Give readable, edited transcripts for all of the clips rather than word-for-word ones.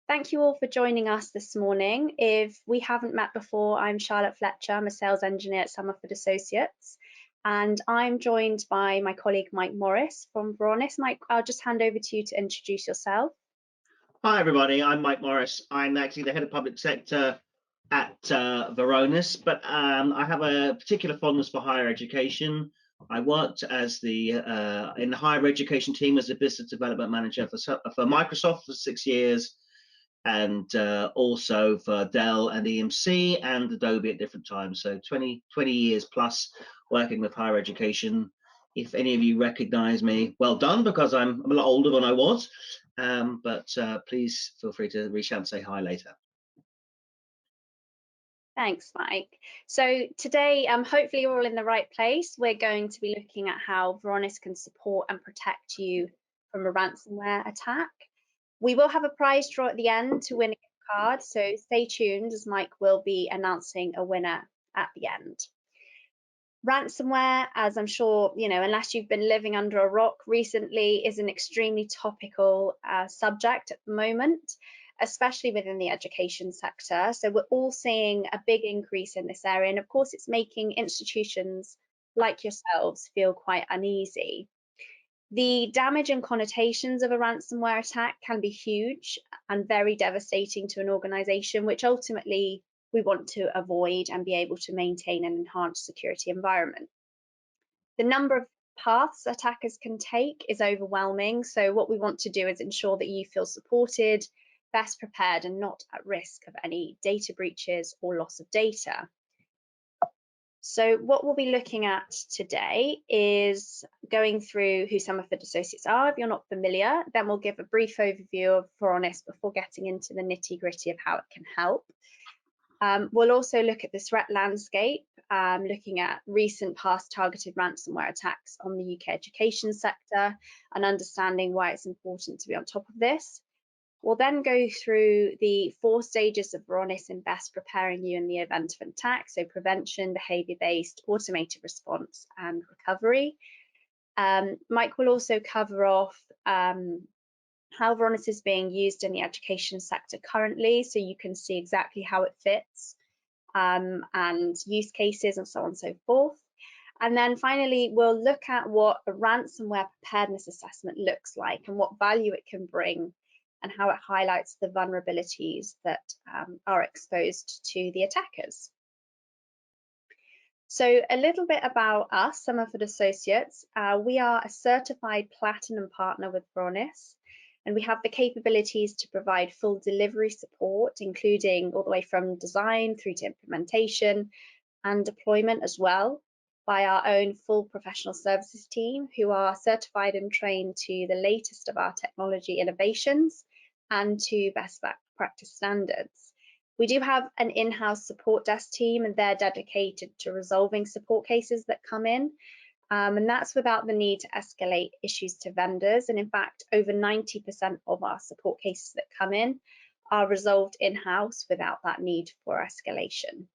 Thank you all for joining us this morning. If we haven't met before, I'm Charlotte Fletcher. I'm a sales engineer at Somerford Associates, and I'm joined by my colleague Mike Morris from Varonis. Mike, I'll just hand over to you to introduce yourself. Hi everybody, I'm Mike Morris. I'm actually the head of public sector at Varonis, but I have a particular fondness for higher education. I worked as in the higher education team as a business development manager for Microsoft for 6 years, and also for Dell and EMC and Adobe at different times. So 20 years plus working with higher education. If any of you recognize me, well done, because I'm a lot older than I was. But please feel free to reach out and say hi later. Thanks, Mike. So today, hopefully you're all in the right place. We're going to be looking at how Varonis can support and protect you from a ransomware attack. We will have a prize draw at the end to win a gift card, so stay tuned as Mike will be announcing a winner at the end. Ransomware, as I'm sure, unless you've been living under a rock recently, is an extremely topical subject at the moment, especially within the education sector. So we're all seeing a big increase in this area. And of course, it's making institutions like yourselves feel quite uneasy. The damage and connotations of a ransomware attack can be huge and very devastating to an organization, which ultimately we want to avoid and be able to maintain an enhanced security environment. The number of paths attackers can take is overwhelming. So what we want to do is ensure that you feel supported, best prepared, and not at risk of any data breaches or loss of data. So what we'll be looking at today is going through who Somerford Associates are, if you're not familiar. Then we'll give a brief overview of Varonis before getting into the nitty-gritty of how it can help. We'll also look at the threat landscape, looking at recent past targeted ransomware attacks on the UK education sector and understanding why it's important to be on top of this. We'll then go through the 4 stages of Varonis in best preparing you in the event of an attack, so prevention, behaviour-based, automated response, and recovery. Mike will also cover off how Varonis is being used in the education sector currently, so you can see exactly how it fits, and use cases and so on and so forth. And then finally, we'll look at what a ransomware preparedness assessment looks like and what value it can bring and how it highlights the vulnerabilities that are exposed to the attackers. So a little bit about us, Somerford Associates. We are a certified platinum partner with Varonis, and we have the capabilities to provide full delivery support, including all the way from design through to implementation and deployment as well, by our own full professional services team, who are certified and trained to the latest of our technology innovations and to best practice standards. We do have an in-house support desk team, and they're dedicated to resolving support cases that come in. And that's without the need to escalate issues to vendors. And in fact, over 90% of our support cases that come in are resolved in-house without that need for escalation.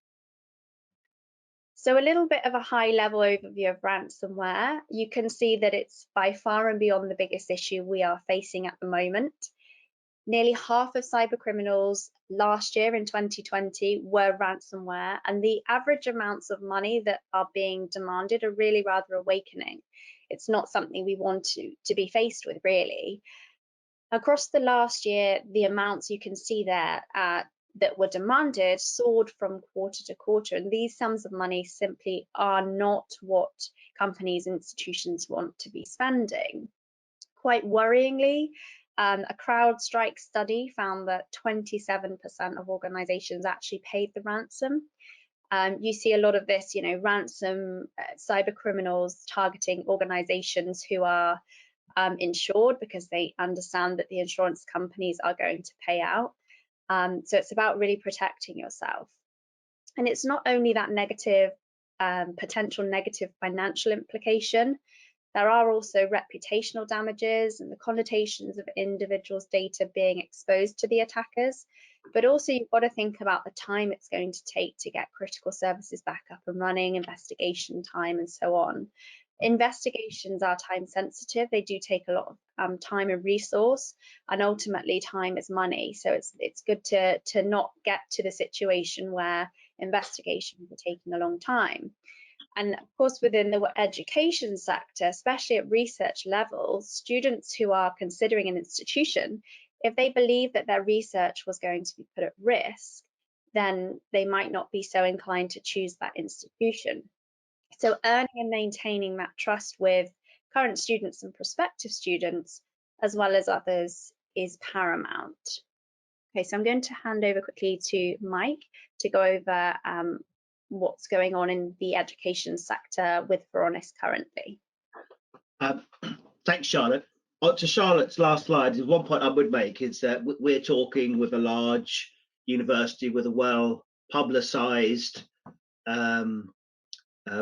So a little bit of a high-level overview of ransomware. You can see that it's by far and beyond the biggest issue we are facing at the moment. Nearly half of cybercriminals last year in 2020 were ransomware, and the average amounts of money that are being demanded are really rather awakening. It's not something we want to be faced with, really. Across the last year, the amounts you can see there that were demanded soared from quarter to quarter, and these sums of money simply are not what companies and institutions want to be spending. Quite worryingly, a CrowdStrike study found that 27% of organizations actually paid the ransom. You see a lot of this, ransom cyber criminals targeting organizations who are insured because they understand that the insurance companies are going to pay out. So it's about really protecting yourself. And it's not only that negative, potential negative financial implication. There are also reputational damages and the connotations of individuals' data being exposed to the attackers. But also you've got to think about the time it's going to take to get critical services back up and running, investigation time, and so on. Investigations are time sensitive. They do take a lot of time and resource, and ultimately time is money. So it's good to not get to the situation where investigations are taking a long time. And of course, within the education sector, especially at research levels, students who are considering an institution, if they believe that their research was going to be put at risk, then they might not be so inclined to choose that institution. So earning and maintaining that trust with current students and prospective students, as well as others, is paramount. Okay, so I'm going to hand over quickly to Mike to go over what's going on in the education sector with Varonis currently. Thanks, Charlotte. To Charlotte's last slide, one point I would make is that we're talking with a large university with a well-publicized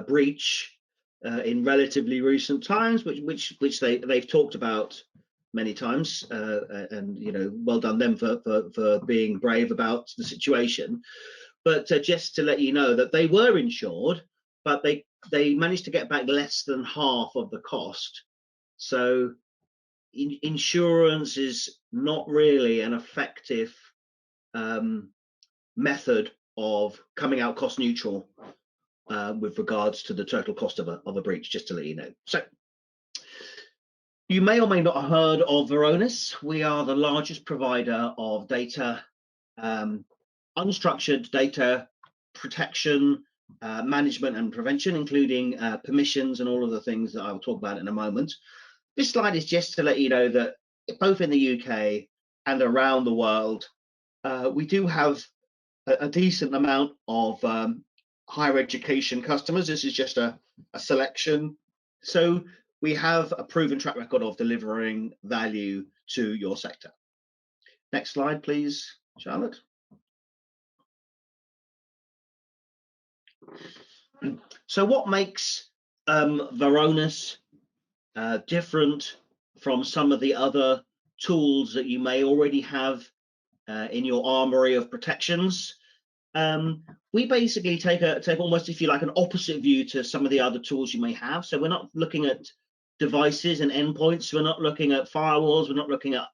breach in relatively recent times, which they've talked about many times, and well done them for being brave about the situation. But just to let you know that they were insured, but they managed to get back less than half of the cost. So insurance is not really an effective method of coming out cost neutral with regards to the total cost of a breach, just to let you know. So you may or may not have heard of Varonis. We are the largest provider of data, unstructured data protection, management and prevention, including permissions and all of the things that I will talk about in a moment. This slide is just to let you know that both in the UK and around the world, we do have a decent amount of higher education customers. This is just a selection. So we have a proven track record of delivering value to your sector. Next slide, please, Charlotte. So what makes Varonis different from some of the other tools that you may already have in your armory of protections? We basically take almost, if you like, an opposite view to some of the other tools you may have. So we're not looking at devices and endpoints. We're not looking at firewalls. We're not looking at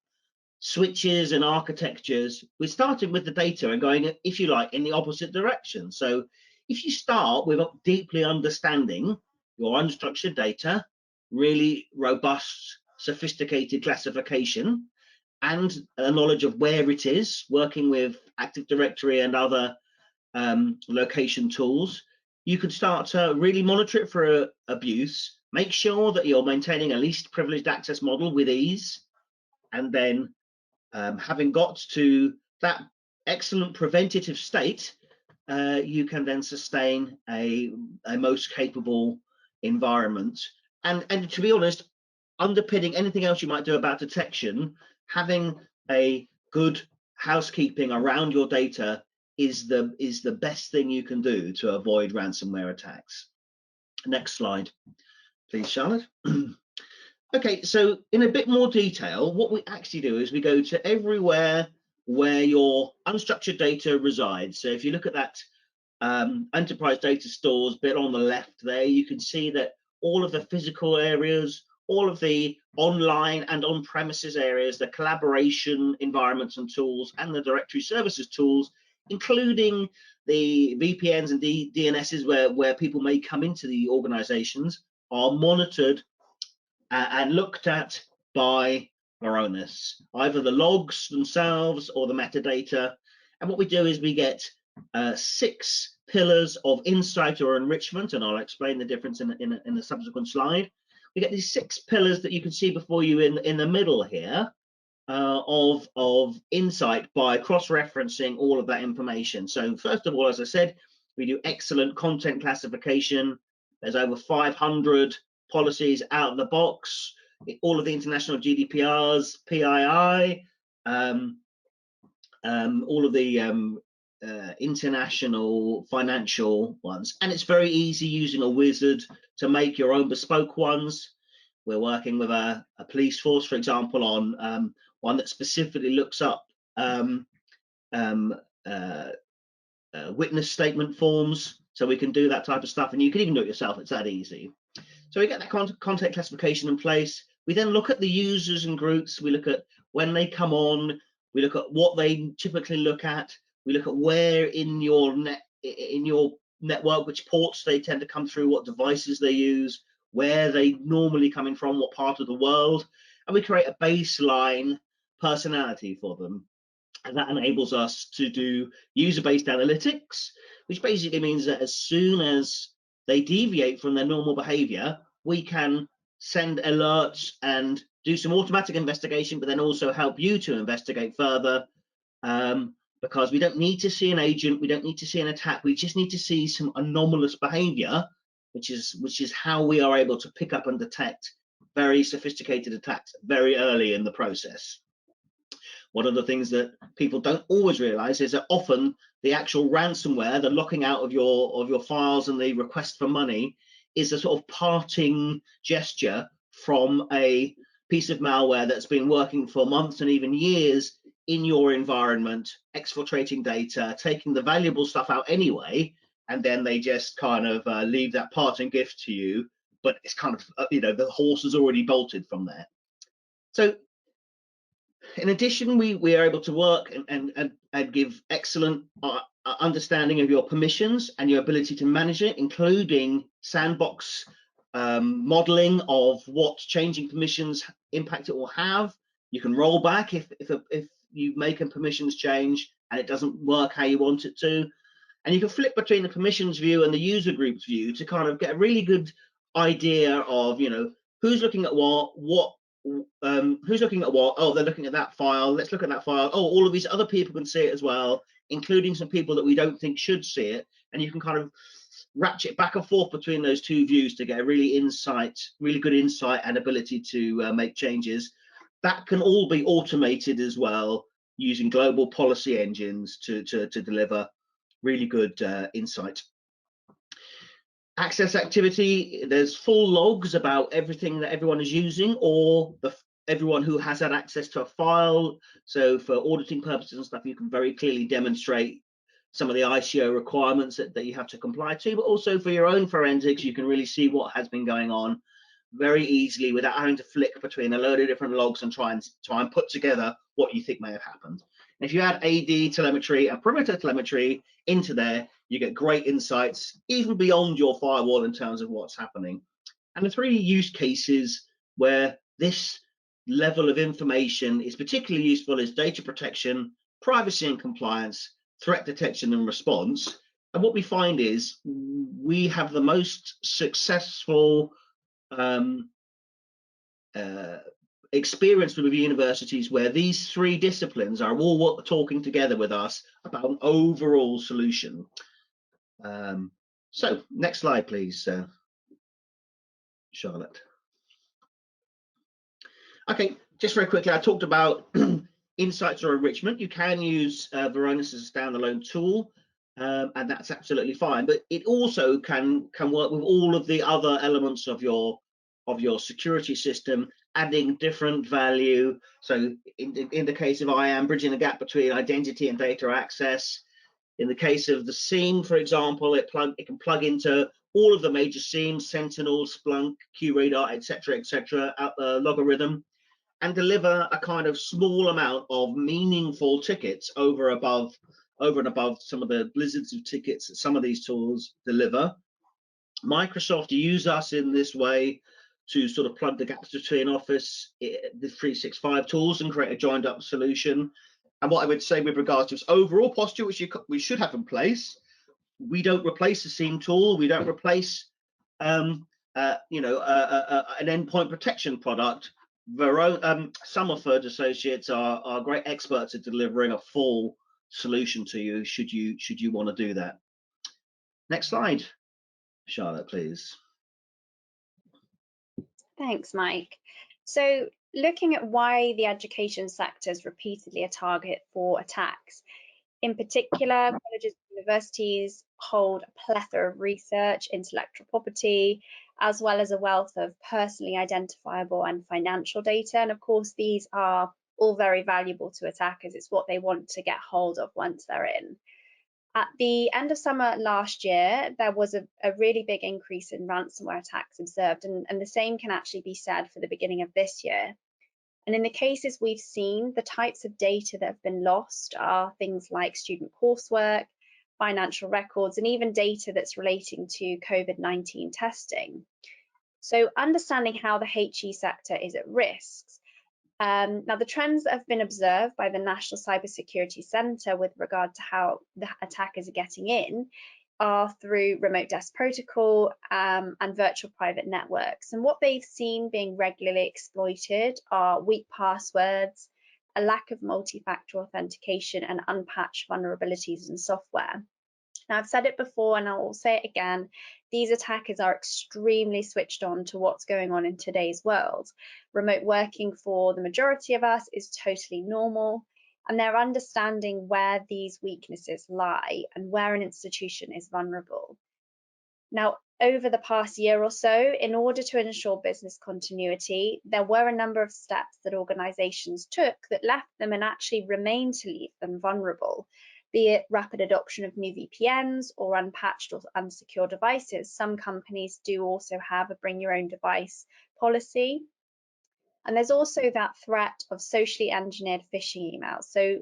switches and architectures. We're starting with the data and going, if you like, in the opposite direction. So if you start with deeply understanding your unstructured data, really robust, sophisticated classification, and a knowledge of where it is, working with Active Directory and other location tools, you can start to really monitor it for abuse, make sure that you're maintaining a least privileged access model with ease, and then having got to that excellent preventative state, you can then sustain a most capable environment. And to be honest, underpinning anything else you might do about detection, having a good housekeeping around your data is the best thing you can do to avoid ransomware attacks. Next slide, please, Charlotte. Okay, so in a bit more detail, what we actually do is we go to everywhere where your unstructured data resides. So if you look at that enterprise data stores bit on the left there, you can see that all of the physical areas, all of the online and on-premises areas, the collaboration environments and tools, and the directory services tools, including the VPNs and DNSs where people may come into the organizations, are monitored and looked at by Varonis, either the logs themselves or the metadata. And what we do is we get 6 pillars of insight or enrichment, and I'll explain the difference in a subsequent slide. We get these 6 pillars that you can see before you in the middle here of insight by cross-referencing all of that information. So first of all, as I said, we do excellent content classification. There's over 500 policies out of the box, all of the international GDPRs, PII, all of the international financial ones. And it's very easy using a wizard to make your own bespoke ones. We're working with a police force, for example, on one that specifically looks up witness statement forms, so we can do that type of stuff, and you can even do it yourself. It's that easy. So we get that content classification in place. We then look at the users and groups. We look at when they come on. We look at what they typically look at. We look at where in your network, which ports they tend to come through, what devices they use, where they normally coming from, what part of the world, and we create a baseline personality for them. And that enables us to do user-based analytics, which basically means that as soon as they deviate from their normal behavior, we can send alerts and do some automatic investigation, but then also help you to investigate further, because we don't need to see an agent, we don't need to see an attack, we just need to see some anomalous behavior, which is how we are able to pick up and detect very sophisticated attacks very early in the process. One of the things that people don't always realize is that often the actual ransomware, the locking out of your files and the request for money, is a sort of parting gesture from a piece of malware that's been working for months and even years in your environment, exfiltrating data, taking the valuable stuff out anyway, and then they just kind of leave that parting gift to you. But it's kind of, the horse has already bolted from there. So in addition, we are able to work and give excellent understanding of your permissions and your ability to manage it, including sandbox modeling of what changing permissions impact it will have. You can roll back if you make a permissions change and it doesn't work how you want it to. And you can flip between the permissions view and the user groups view to kind of get a really good idea of, who's looking at what, who's looking at what. Oh, they're looking at that file. Let's look at that file. Oh, all of these other people can see it as well, including some people that we don't think should see it. And you can kind of ratchet back and forth between those two views to get a really good insight and ability to make changes. That can all be automated as well using global policy engines to deliver really good insight. Access activity, there's full logs about everything that everyone is using, or everyone who has had access to a file. So for auditing purposes and stuff, you can very clearly demonstrate some of the ICO requirements that you have to comply to, but also for your own forensics, you can really see what has been going on very easily without having to flick between a load of different logs and try and put together what you think may have happened. And if you add AD telemetry and perimeter telemetry into there, you get great insights even beyond your firewall in terms of what's happening. And the three use cases where this level of information is particularly useful is data protection, privacy and compliance, threat detection and response. And what we find is we have the most successful experience with universities where these three disciplines are all talking together with us about an overall solution. So next slide, please, Charlotte. Okay, just very quickly, I talked about insights or enrichment. You can use Varonis as a standalone tool, and that's absolutely fine. But it also can work with all of the other elements of your security system, adding different value. So in the case of IAM, bridging the gap between identity and data access. In the case of the SIEM, for example, it can plug into all of the major SIEMs, Sentinel, Splunk, QRadar, etc., Logarithm, and deliver a kind of small amount of meaningful tickets over and above some of the blizzards of tickets that some of these tools deliver. Microsoft use us in this way to sort of plug the gaps between Office, the 365 tools, and create a joined up solution. And what I would say with regards to its overall posture, which we should have in place, we don't replace the SIEM tool. We don't replace, an endpoint protection product. Somerford associates are great experts at delivering a full solution to you. Should you want to do that? Next slide, Charlotte, please. Thanks, Mike. So looking at why the education sector is repeatedly a target for attacks, in particular, colleges and universities hold a plethora of research, intellectual property, as well as a wealth of personally identifiable and financial data. And of course, these are all very valuable to attackers. It's what they want to get hold of once they're in. At the end of summer last year, there was a really big increase in ransomware attacks observed, and the same can actually be said for the beginning of this year. And in the cases we've seen, the types of data that have been lost are things like student coursework, financial records, and even data that's relating to COVID-19 testing. So understanding how the HE sector is at risk. Now, the trends that have been observed by the National Cybersecurity Centre with regard to how the attackers are getting in are through remote desk protocol and virtual private networks. And what they've seen being regularly exploited are weak passwords, a lack of multi-factor authentication, and unpatched vulnerabilities in software. Now, I've said it before and I will say it again, these attackers are extremely switched on to what's going on in today's world. Remote working for the majority of us is totally normal, and they're understanding where these weaknesses lie and where an institution is vulnerable. Now, over the past year or so, in order to ensure business continuity, there were a number of steps that organizations took that left them and actually remain to leave them vulnerable, be it rapid adoption of new VPNs or unpatched or unsecure devices. Some companies do also have a bring your own device policy. And there's also that threat of socially engineered phishing emails. So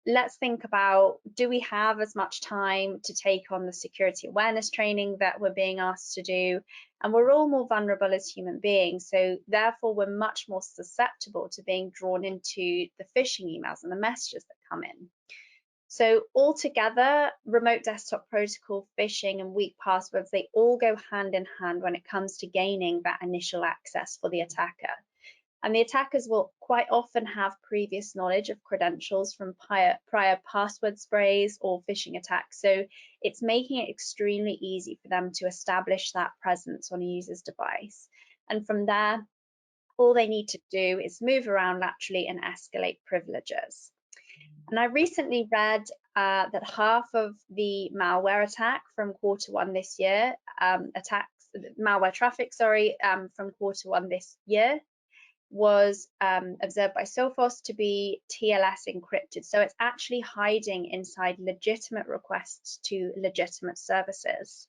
let's think about, do we have as much time to take on the security awareness training that we're being asked to do? And we're all more vulnerable as human beings, so therefore we're much more susceptible to being drawn into the phishing emails and the messages that come in. So altogether, remote desktop protocol, phishing, and weak passwords, they all go hand in hand when it comes to gaining that initial access for the attacker. And the attackers will quite often have previous knowledge of credentials from prior password sprays or phishing attacks. So it's making it extremely easy for them to establish that presence on a user's device. And from there, all they need to do is move around laterally and escalate privileges. And I recently read that half of the malware attack from Q1 this year, malware traffic, from Q1 this year, was observed by Sophos to be TLS encrypted. So it's actually hiding inside legitimate requests to legitimate services.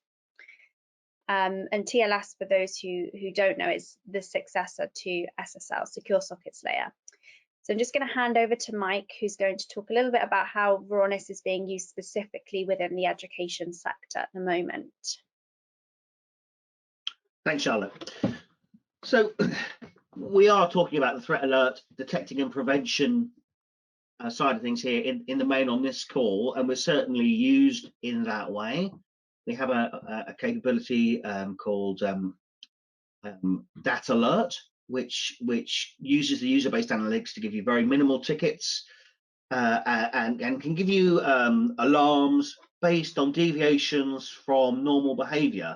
And TLS, for those who don't know, is the successor to SSL, Secure Sockets Layer. So I'm just going to hand over to Mike, who's going to talk a little bit about how Varonis is being used specifically within the education sector at the moment. Thanks, Charlotte. So we are talking about the threat alert, detecting and prevention side of things here in the main on this call, and we're certainly used in that way. We have a capability called Data Alert, which uses the user-based analytics to give you very minimal tickets and can give you alarms based on deviations from normal behavior,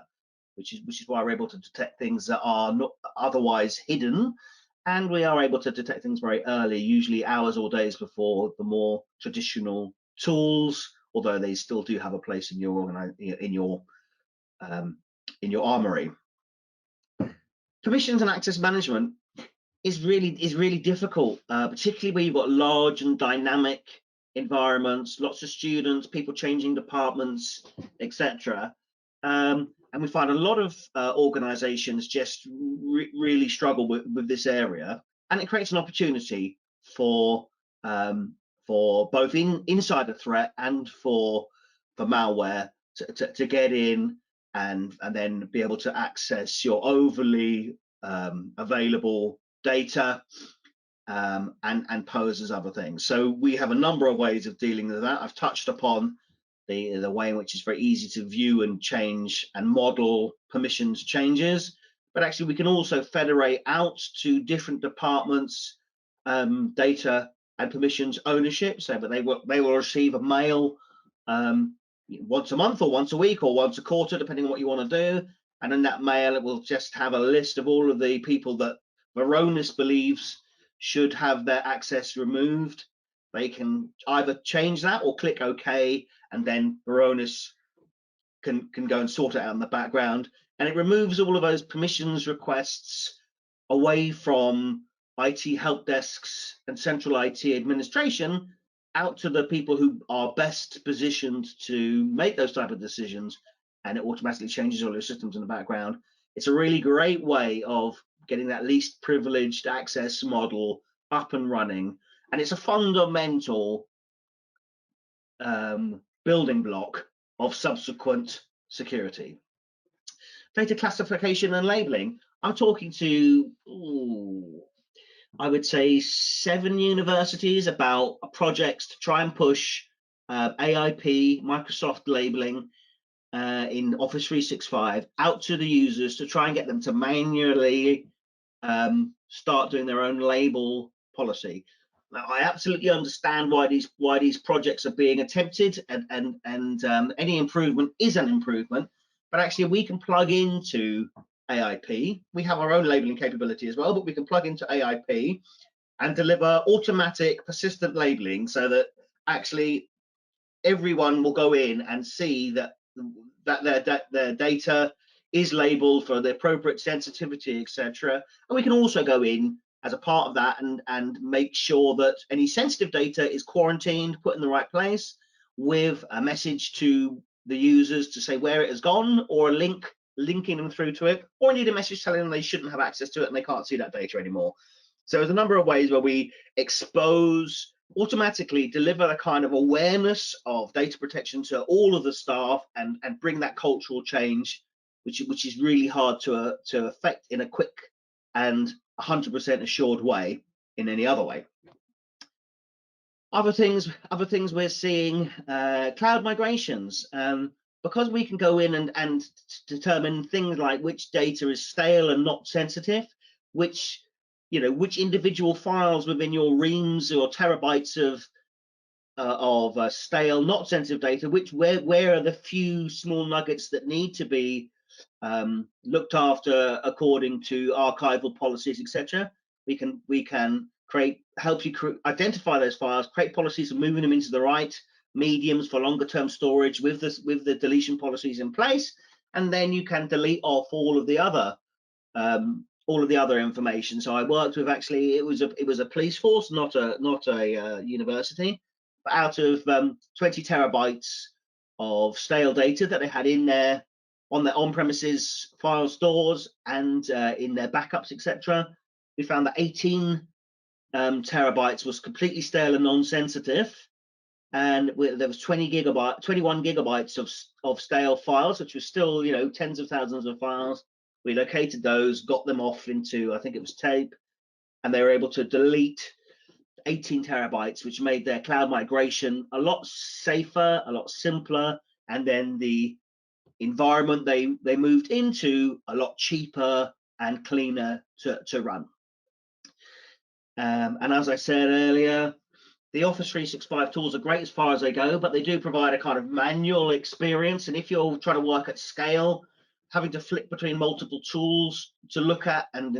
which is why we're able to detect things that are not otherwise hidden, and we are able to detect things very early, usually hours or days before the more traditional tools, although they still do have a place in your armory. Permissions and access management is really difficult, particularly where you've got large and dynamic environments, lots of students, people changing departments, etc. And we find a lot of organizations just really struggle with this area, and it creates an opportunity for both insider threat and for malware to get in and then be able to access your overly available data and pose as other things. So we have a number of ways of dealing with that. I've touched upon the way in which it's very easy to view and change and model permissions changes, but actually we can also federate out to different departments data and permissions ownership, so that they will receive a mail once a month or once a week or once a quarter, depending on what you want to do. And in that mail, it will just have a list of all of the people that Varonis believes should have their access removed. They can either change that or click OK, and then Varonis can go and sort it out in the background. And it removes all of those permissions requests away from IT help desks and central IT administration out to the people who are best positioned to make those type of decisions, and it automatically changes all your systems in the background. It's a really great way of getting that least privileged access model up and running, and it's a fundamental building block of subsequent security. Data classification and labeling. I'm talking to, I would say, 7 universities about projects to try and push AIP, Microsoft labeling in Office 365 out to the users to try and get them to manually start doing their own label policy. Now, I absolutely understand why these projects are being attempted, and any improvement is an improvement. But actually, we can plug into AIP. We have our own labeling capability as well, but we can plug into AIP and deliver automatic persistent labeling so that actually everyone will go in and see that their data is labeled for the appropriate sensitivity, etc. And we can also go in as a part of that and make sure that any sensitive data is quarantined, put in the right place, with a message to the users to say where it has gone, or a link linking them through to it, or indeed a message telling them they shouldn't have access to it and they can't see that data anymore. So there's a number of ways where we expose, automatically deliver a kind of awareness of data protection to all of the staff, and bring that cultural change, which is really hard to affect in a quick and 100% assured way in any other way. Other things we're seeing, cloud migrations. Because we can go in and determine things like which data is stale and not sensitive, which individual files within your reams or terabytes of stale, not sensitive data, where are the few small nuggets that need to be looked after according to archival policies, etc. We can help you identify those files, create policies for moving them into the right mediums for longer term storage with the deletion policies in place, and then you can delete off all of the other information. So I worked with, actually, it was a police force, not a university, but out of 20 terabytes of stale data that they had in there on their on-premises file stores and in their backups, etc. We found that 18 terabytes was completely stale and non-sensitive, and there was 21 gigabytes of stale files, which was still, tens of thousands of files. We located those, got them off into, I think it was tape, and they were able to delete 18 terabytes, which made their cloud migration a lot safer, a lot simpler, and then the environment they moved into a lot cheaper and cleaner to run. And as I said earlier, the Office 365 tools are great as far as they go, but they do provide a kind of manual experience. And if you're trying to work at scale, having to flick between multiple tools to look at and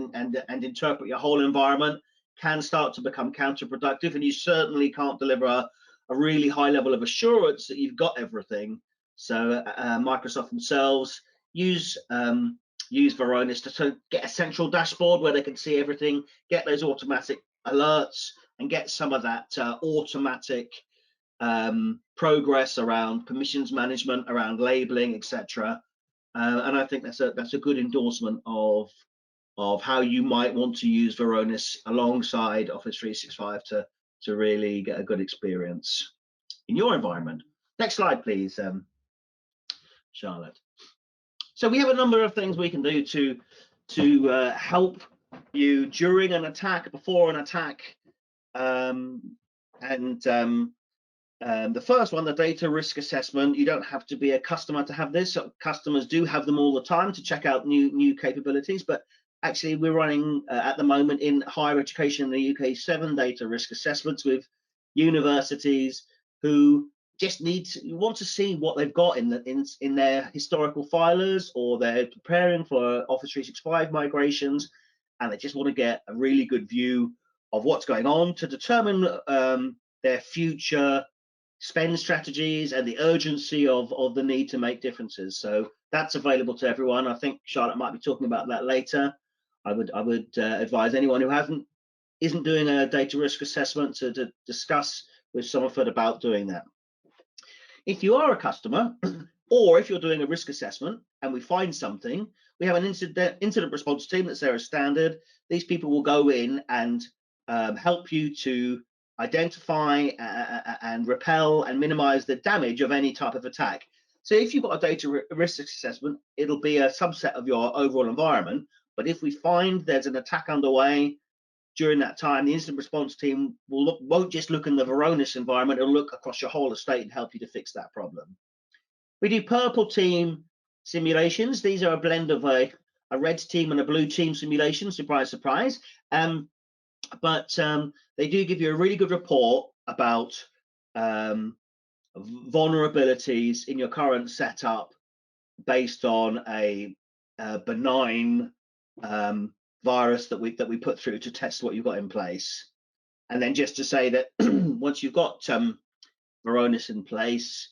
interpret your whole environment can start to become counterproductive. And you certainly can't deliver a really high level of assurance that you've got everything. So Microsoft themselves use Varonis to get a central dashboard where they can see everything, get those automatic alerts, and get some of that automatic progress around permissions management, around labeling, etc. And I think that's a good endorsement of how you might want to use Varonis alongside Office 365 to really get a good experience in your environment. Next slide, please, Charlotte. So we have a number of things we can do to help you during an attack, before an attack, the first one, the data risk assessment. You don't have to be a customer to have this. So customers do have them all the time to check out new capabilities, but actually we're running at the moment in higher education in the UK 7 data risk assessments with universities who just want to see what they've got in their historical filers, or they're preparing for Office 365 migrations, and they just want to get a really good view of what's going on to determine their future spend strategies and the urgency of the need to make differences. So that's available to everyone. I think Charlotte might be talking about that later. I would advise anyone who hasn't isn't doing a data risk assessment to discuss with Somerford about doing that. If you are a customer, or if you're doing a risk assessment and we find something, we have an incident response team that's there as standard. These people will go in and help you to identify and repel and minimize the damage of any type of attack. So if you've got a data risk assessment, it'll be a subset of your overall environment. But if we find there's an attack underway during that time, the incident response team won't just look in the Varonis environment, it'll look across your whole estate and help you to fix that problem. We do purple team simulations. These are a blend of a red team and a blue team simulation, surprise, surprise. But they do give you a really good report about vulnerabilities in your current setup based on a benign virus that we put through to test what you've got in place. And then just to say that once you've got Varonis in place,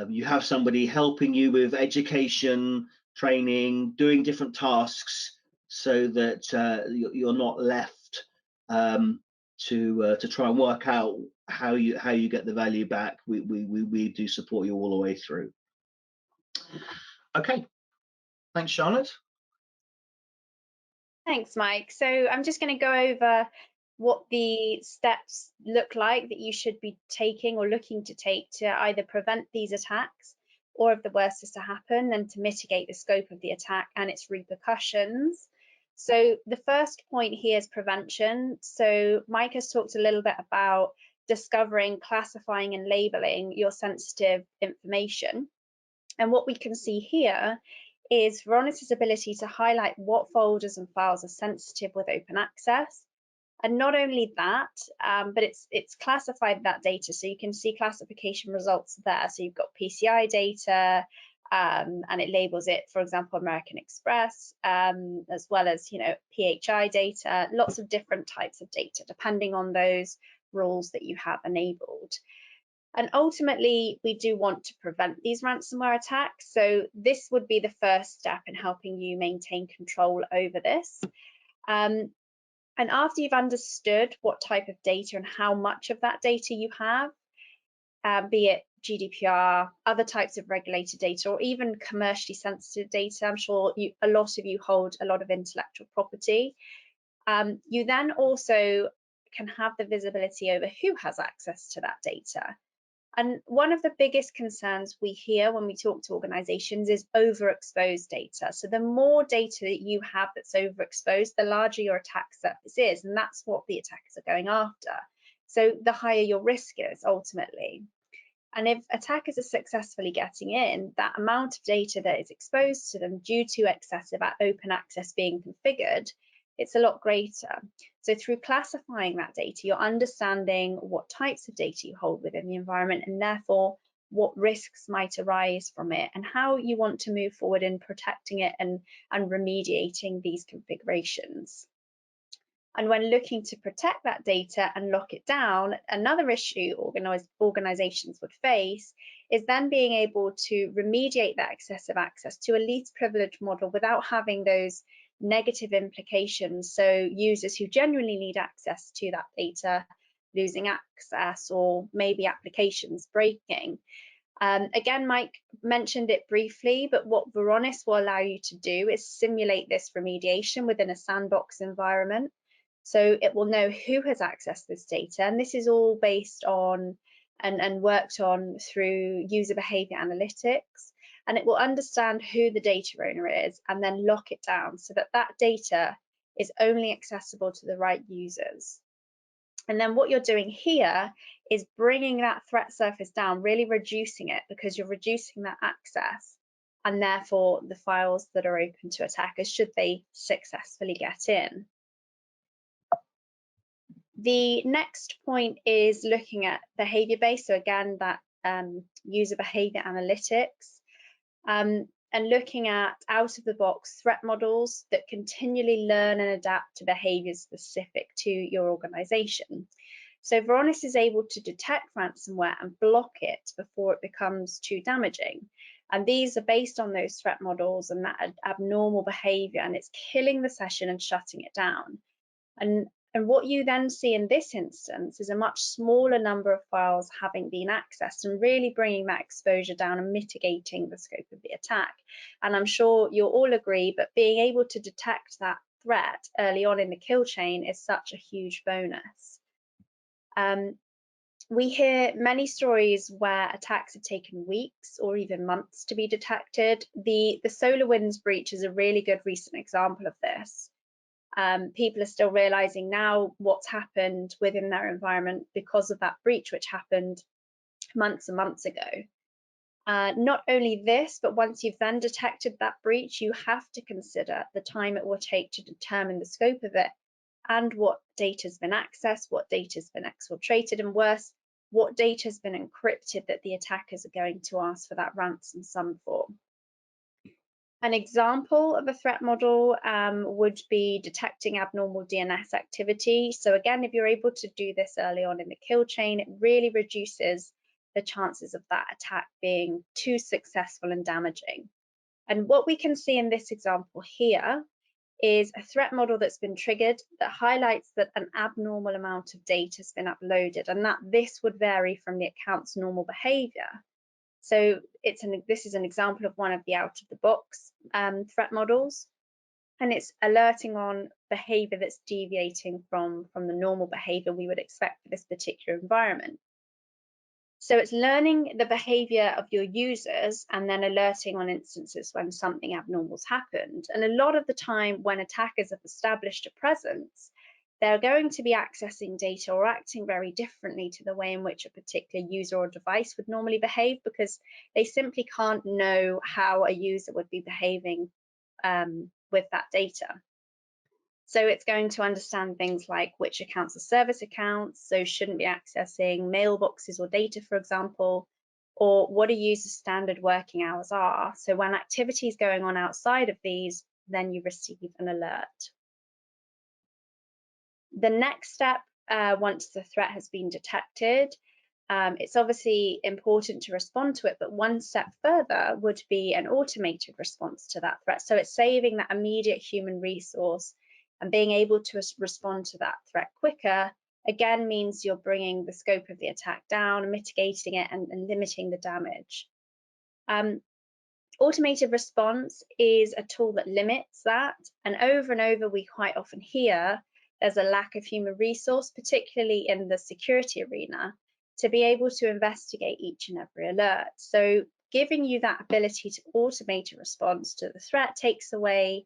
you have somebody helping you with education, training, doing different tasks, so that you're not left to try and work out how you get the value back. We do support you all the way through. Okay, thanks, Charlotte. Thanks, Mike. So I'm just going to go over what the steps look like that you should be taking or looking to take to either prevent these attacks, or if the worst is to happen, then to mitigate the scope of the attack and its repercussions. So the first point here is prevention. So Mike has talked a little bit about discovering, classifying and labeling your sensitive information. And what we can see here is Varonis's ability to highlight what folders and files are sensitive with open access. And not only that, but it's classified that data. So you can see classification results there. So you've got PCI data, and it labels it, for example, American Express, as well as, PHI data, lots of different types of data, depending on those rules that you have enabled. And ultimately, we do want to prevent these ransomware attacks. So this would be the first step in helping you maintain control over this. And after you've understood what type of data and how much of that data you have, be it GDPR, other types of regulated data, or even commercially sensitive data, I'm sure a lot of you hold a lot of intellectual property. You then also can have the visibility over who has access to that data. And one of the biggest concerns we hear when we talk to organizations is overexposed data. So the more data that you have that's overexposed, the larger your attack surface is, and that's what the attackers are going after. So the higher your risk is ultimately. And if attackers are successfully getting in, that amount of data that is exposed to them due to excessive open access being configured, it's a lot greater. So through classifying that data, you're understanding what types of data you hold within the environment, and therefore what risks might arise from it, and how you want to move forward in protecting it and remediating these configurations. And when looking to protect that data and lock it down, another issue organizations would face is then being able to remediate that excessive access to a least privilege model without having those negative implications. So users who genuinely need access to that data losing access, or maybe applications breaking. Again, Mike mentioned it briefly, but what Varonis will allow you to do is simulate this remediation within a sandbox environment. So it will know who has accessed this data, and this is all based on and worked on through user behavior analytics, and it will understand who the data owner is and then lock it down so that that data is only accessible to the right users. And then what you're doing here is bringing that threat surface down, really reducing it, because you're reducing that access and therefore the files that are open to attackers should they successfully get in. The next point is looking at behavior-based, so again, that user behavior analytics, and looking at out-of-the-box threat models that continually learn and adapt to behaviors specific to your organization. So Varonis is able to detect ransomware and block it before it becomes too damaging. And these are based on those threat models and that abnormal behavior, and it's killing the session and shutting it down. And And what you then see in this instance is a much smaller number of files having been accessed and really bringing that exposure down and mitigating the scope of the attack. And I'm sure you'll all agree, but being able to detect that threat early on in the kill chain is such a huge bonus. We hear many stories where attacks have taken weeks or even months to be detected. The SolarWinds breach is a really good recent example of this. People are still realizing now what's happened within their environment because of that breach, which happened months and months ago. Not only this, but once you've then detected that breach, you have to consider the time it will take to determine the scope of it and what data has been accessed, what data has been exfiltrated, and worse, what data has been encrypted that the attackers are going to ask for that ransom sum for. An example of a threat model would be detecting abnormal DNS activity. So again, if you're able to do this early on in the kill chain, it really reduces the chances of that attack being too successful and damaging. And what we can see in this example here is a threat model that's been triggered that highlights that an abnormal amount of data has been uploaded, and that this would vary from the account's normal behavior. So this is an example of one of the out-of-the-box threat models, and it's alerting on behavior that's deviating from the normal behavior we would expect for this particular environment. So it's learning the behavior of your users and then alerting on instances when something abnormal's happened. And a lot of the time when attackers have established a presence, they're going to be accessing data or acting very differently to the way in which a particular user or device would normally behave, because they simply can't know how a user would be behaving with that data. So it's going to understand things like which accounts are service accounts, so shouldn't be accessing mailboxes or data, for example, or what a user's standard working hours are. So when activity is going on outside of these, then you receive an alert. The next step, once the threat has been detected, it's obviously important to respond to it, but one step further would be an automated response to that threat. So it's saving that immediate human resource and being able to respond to that threat quicker, again, means you're bringing the scope of the attack down, mitigating it and limiting the damage. Automated response is a tool that limits that, and over we quite often hear there's a lack of human resource, particularly in the security arena, to be able to investigate each and every alert. So giving you that ability to automate a response to the threat takes away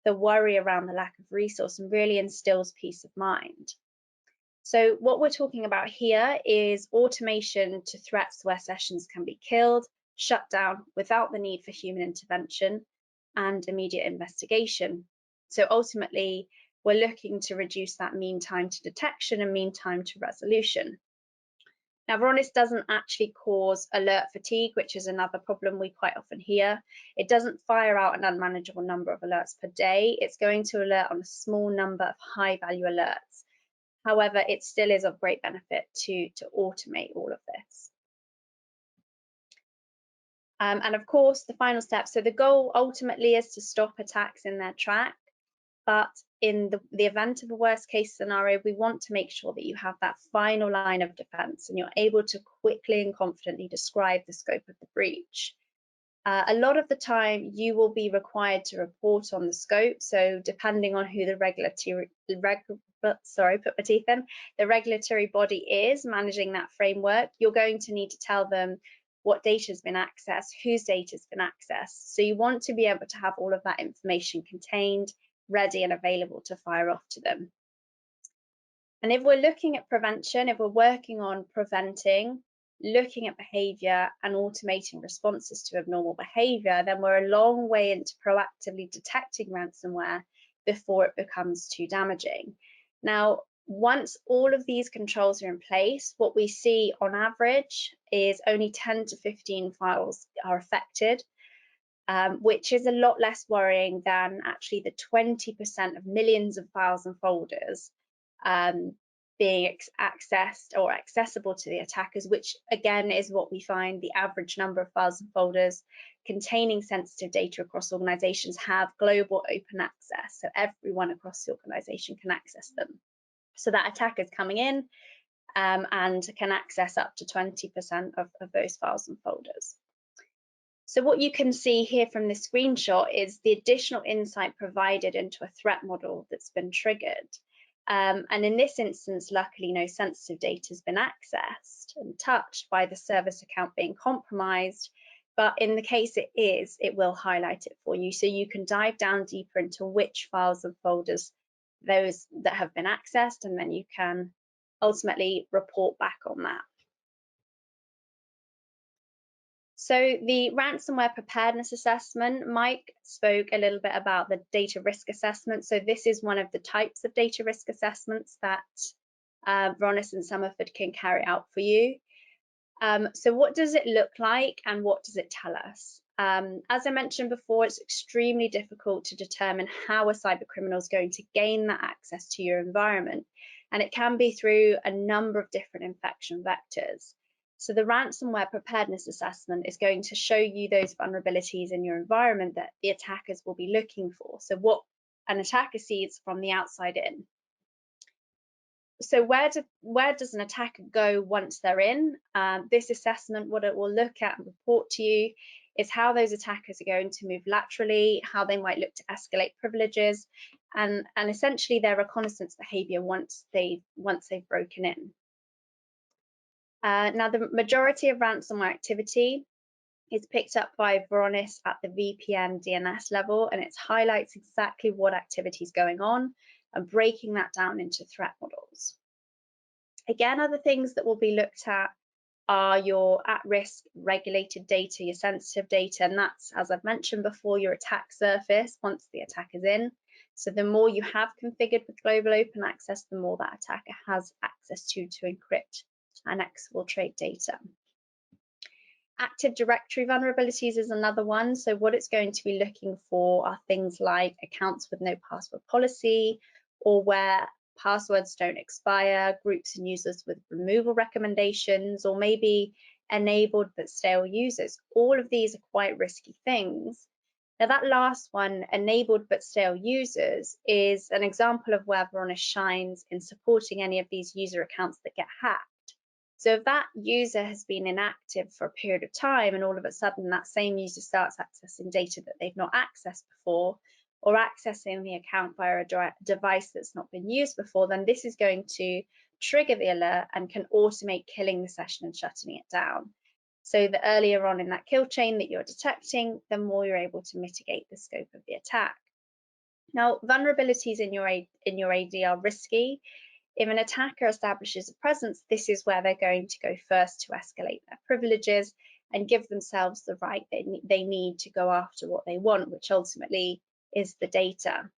the worry around the lack of resource and really instills peace of mind. So what we're talking about here is automation to threats where sessions can be killed, shut down without the need for human intervention and immediate investigation. So ultimately, we're looking to reduce that mean time to detection and mean time to resolution. Now, Varonis doesn't actually cause alert fatigue, which is another problem we quite often hear. It doesn't fire out an unmanageable number of alerts per day. It's going to alert on a small number of high-value alerts. However, it still is of great benefit to automate all of this. And of course, the final step. So the goal ultimately is to stop attacks in their track. But in the event of a worst case scenario, we want to make sure that you have that final line of defense and you're able to quickly and confidently describe the scope of the breach. A lot of the time, you will be required to report on the scope. So depending on who the regulatory body is managing that framework, you're going to need to tell them what data has been accessed, whose data has been accessed. So you want to be able to have all of that information contained, ready and available to fire off to them. And if we're looking at prevention, if we're working on preventing, looking at behavior and automating responses to abnormal behavior, then we're a long way into proactively detecting ransomware before it becomes too damaging. Now, once all of these controls are in place, what we see on average is only 10 to 15 files are affected, which is a lot less worrying than actually the 20% of millions of files and folders being accessed or accessible to the attackers, which again is what we find the average number of files and folders containing sensitive data across organizations have global open access. So everyone across the organization can access them. So that attacker's coming in and can access up to 20% of those files and folders. So what you can see here from this screenshot is the additional insight provided into a threat model that's been triggered. And in this instance, luckily, no sensitive data has been accessed and touched by the service account being compromised. But in the case it is, it will highlight it for you. So you can dive down deeper into which files and folders those that have been accessed, and then you can ultimately report back on that. So the ransomware preparedness assessment, Mike spoke a little bit about the data risk assessment. So this is one of the types of data risk assessments that Varonis and Somerford can carry out for you. So what does it look like and what does it tell us? As I mentioned before, it's extremely difficult to determine how a cyber criminal is going to gain that access to your environment. And it can be through a number of different infection vectors. So the ransomware preparedness assessment is going to show you those vulnerabilities in your environment that the attackers will be looking for. So what an attacker sees from the outside in. So where does an attacker go once they're in? This assessment, what it will look at and report to you is how those attackers are going to move laterally, how they might look to escalate privileges, and essentially their reconnaissance behavior once they've broken in. Now, the majority of ransomware activity is picked up by Varonis at the VPN DNS level, and it highlights exactly what activity is going on and breaking that down into threat models. Again, other things that will be looked at are your at-risk regulated data, your sensitive data, and that's, as I've mentioned before, your attack surface once the attack is in. So the more you have configured with global open access, the more that attacker has access to encrypt and exfiltrate data. Active Directory vulnerabilities is another one. So what it's going to be looking for are things like accounts with no password policy, or where passwords don't expire, groups and users with removal recommendations, or maybe enabled but stale users. All of these are quite risky things. Now that last one, enabled but stale users, is an example of where Varonis shines in supporting any of these user accounts that get hacked. So if that user has been inactive for a period of time and all of a sudden that same user starts accessing data that they've not accessed before, or accessing the account via a device that's not been used before, then this is going to trigger the alert and can automate killing the session and shutting it down. So the earlier on in that kill chain that you're detecting, the more you're able to mitigate the scope of the attack. Now, vulnerabilities in your AD are risky. If an attacker establishes a presence, this is where they're going to go first to escalate their privileges and give themselves the right they need to go after what they want, which ultimately is the data.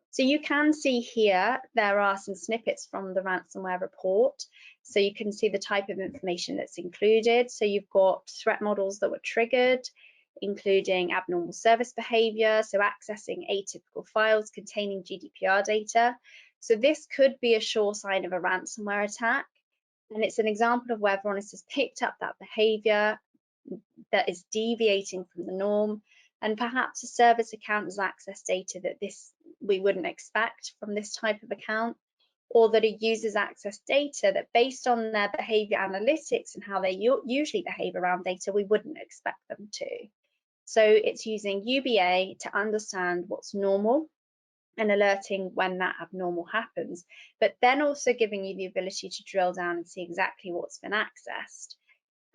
So you can see here, there are some snippets from the ransomware report. So you can see the type of information that's included. So you've got threat models that were triggered, including abnormal service behavior, so accessing atypical files containing GDPR data. So this could be a sure sign of a ransomware attack. And it's an example of where Varonis has picked up that behavior that is deviating from the norm, and perhaps a service account has accessed data that we wouldn't expect from this type of account, or that a user's access data that, based on their behavior analytics and how they usually behave around data, we wouldn't expect them to. So it's using UBA to understand what's normal and alerting when that abnormal happens, but then also giving you the ability to drill down and see exactly what's been accessed.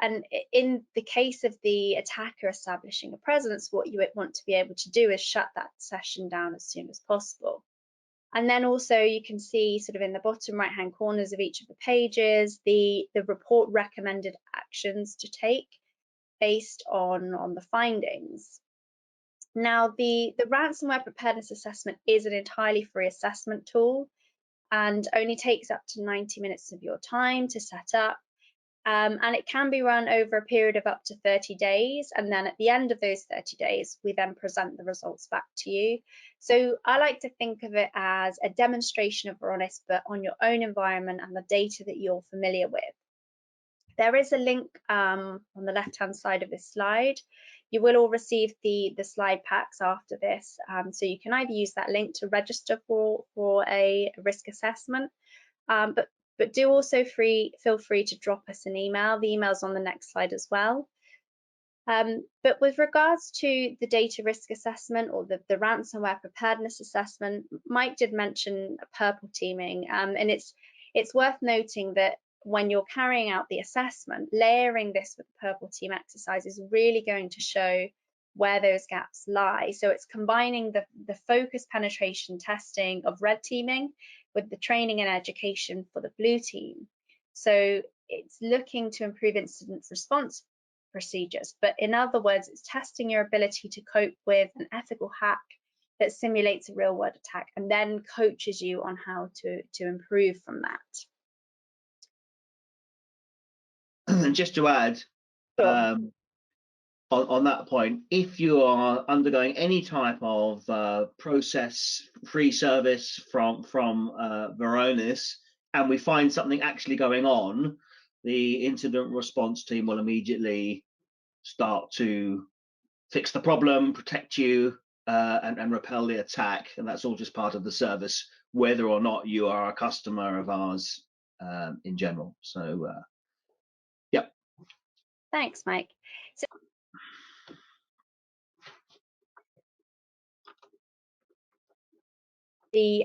And in the case of the attacker establishing a presence, what you would want to be able to do is shut that session down as soon as possible. And then also you can see sort of in the bottom right-hand corners of each of the pages, the report recommended actions to take based on the findings. Now, the ransomware preparedness assessment is an entirely free assessment tool and only takes up to 90 minutes of your time to set up. And it can be run over a period of up to 30 days. And then at the end of those 30 days, we then present the results back to you. So I like to think of it as a demonstration of Varonis, but on your own environment and the data that you're familiar with. There is a link on the left-hand side of this slide. You will all receive the slide packs after this, so you can either use that link to register for a risk assessment, but do also feel free to drop us an email. The email's on the next slide as well. But with regards to the data risk assessment or the ransomware preparedness assessment, Mike did mention purple teaming, and it's worth noting that when you're carrying out the assessment, layering this with the purple team exercise is really going to show where those gaps lie. So it's combining the focused penetration testing of red teaming with the training and education for the blue team. So it's looking to improve incident response procedures, but in other words, it's testing your ability to cope with an ethical hack that simulates a real world attack and then coaches you on how to improve from that. And just to add, Sure. on that point, if you are undergoing any type of process-free service from Varonis, and we find something actually going on, the incident response team will immediately start to fix the problem, protect you, and repel the attack. And that's all just part of the service, whether or not you are a customer of ours in general. So, yeah. Thanks, Mike. So the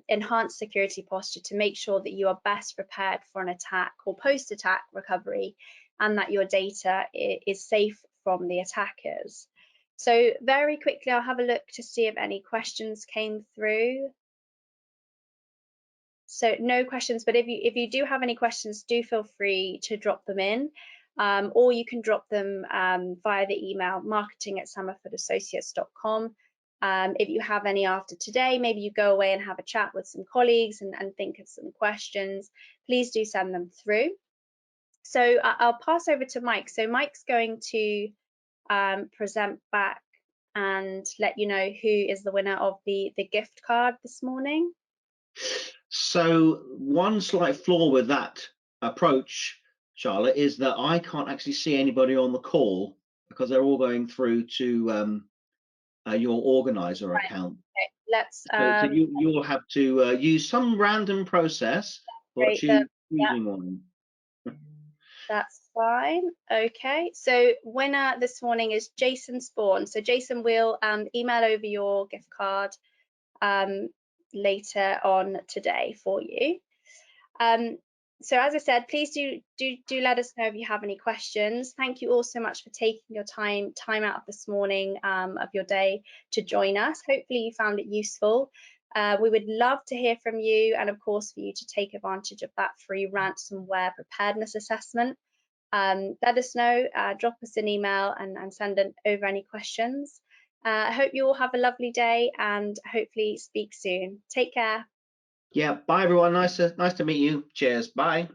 enhanced security posture to make sure that you are best prepared for an attack or post-attack recovery, and that your data is safe from the attackers. So very quickly, I'll have a look to see if any questions came through. So no questions, but if you do have any questions, do feel free to drop them in, or you can drop them via the email marketing@somerfordassociates.com. If you have any after today, maybe you go away and have a chat with some colleagues and think of some questions, please do send them through. So I'll pass over to Mike. So Mike's going to present back and let you know who is the winner of the gift card this morning. So one slight flaw with that approach, Charlotte, is that I can't actually see anybody on the call because they're all going through to your organizer account. Okay, let's So you'll have to use some random process for choosing one. That's fine. Okay, so winner this morning is Jason Spawn. So Jason will email over your gift card later on today for you. So as I said, please do let us know if you have any questions. Thank you all so much for taking your time out of this morning of your day to join us. Hopefully you found it useful. We would love to hear from you, and of course for you to take advantage of that free ransomware preparedness assessment. Let us know, drop us an email and send over any questions. I hope you all have a lovely day and hopefully speak soon. Take care. Yeah, bye everyone. Nice to meet you. Cheers. Bye.